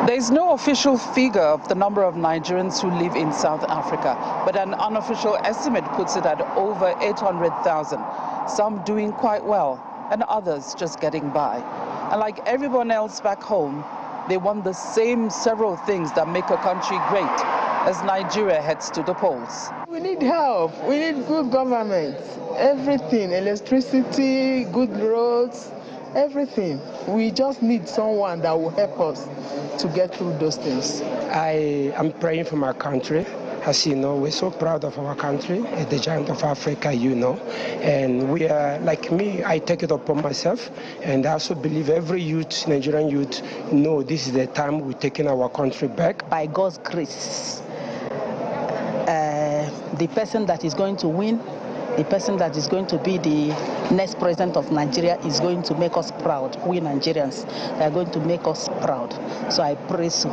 There is no official figure of the number of Nigerians who live in South Africa, but an unofficial estimate puts it at over 800,000, some doing quite well and others just getting by. And like everyone else back home, they want the same several things that make a country great as Nigeria heads to the polls. We need help. We need good government. Everything, electricity, good roads, everything. We just need someone that will help us to get through those things. I am praying for my country. As you know, we're so proud of our country, the giant of Africa, and we are, like me, I take it upon myself, and I also believe every youth, Nigerian youth, know this is the time we're taking our country back. By God's grace, the person that is going to win, the person that is going to be the next president of Nigeria is going to make us proud. We Nigerians are going to make us proud. So I pray so.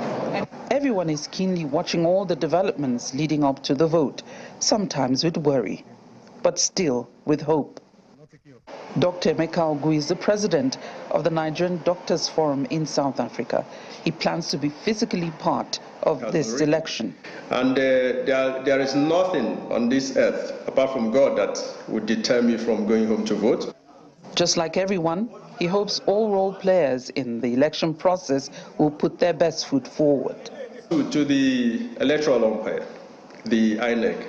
Everyone is keenly watching all the developments leading up to the vote, sometimes with worry, but still with hope. Dr. Emeka Ogwu is the president of the Nigerian Doctors Forum in South Africa. He plans to be physically part of this election. And there is nothing on this earth, apart from God, that would deter me from going home to vote. Just like everyone, he hopes all role players in the election process will put their best foot forward. To the electoral umpire, the INEC,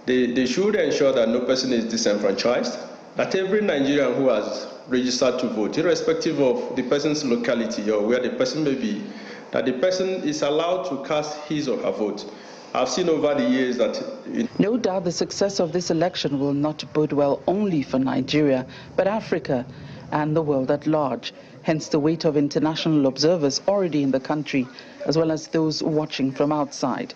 they should ensure that no person is disenfranchised, that every Nigerian who has registered to vote, irrespective of the person's locality or where the person may be, that the person is allowed to cast his or her vote. I've seen over the years that... No doubt the success of this election will not bode well only for Nigeria, but Africa and the world at large. Hence the weight of international observers already in the country, as well as those watching from outside.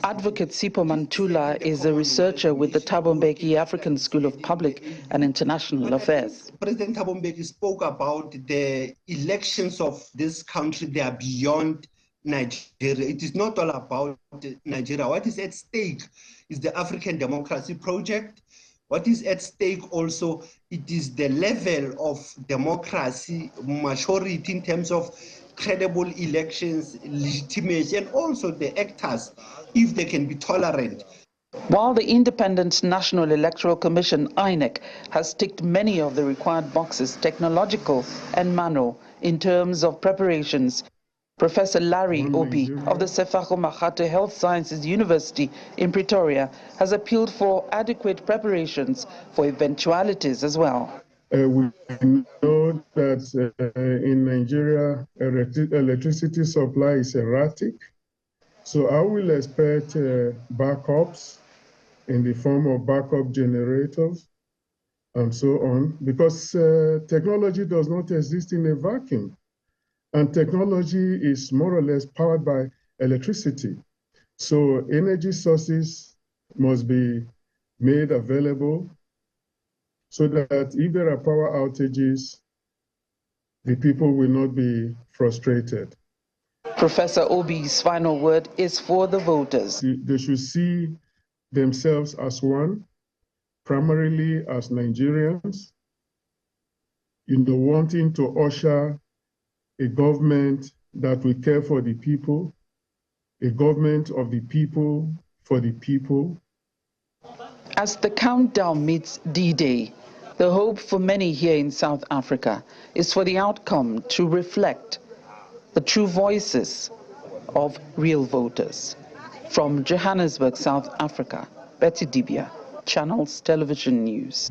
Advocate Sipho Mantula is a researcher with the Thabo Mbeki African School of Public and International Affairs. President Thabo Mbeki spoke about the elections of this country. They are beyond Nigeria. It is not all about Nigeria. What is at stake is the African democracy project. What is at stake also, it is the level of democracy, maturity in terms of credible elections, legitimacy, and also the actors, if they can be tolerant. While the Independent National Electoral Commission, INEC, has ticked many of the required boxes, technological and manual, in terms of preparations, Professor Larry Obi of the Sefako Makate Health Sciences University in Pretoria has appealed for adequate preparations for eventualities as well. We know that in Nigeria, electricity supply is erratic. So I will expect backups in the form of backup generators and so on, because technology does not exist in a vacuum. And technology is more or less powered by electricity. So energy sources must be made available so that if there are power outages, the people will not be frustrated. Professor Obi's final word is for the voters. They should see themselves as one, primarily as Nigerians, wanting to usher a government that will care for the people, a government of the people, for the people. As the countdown meets D-Day, the hope for many here in South Africa is for the outcome to reflect the true voices of real voters. From Johannesburg, South Africa, Betty Dibia, Channels Television News.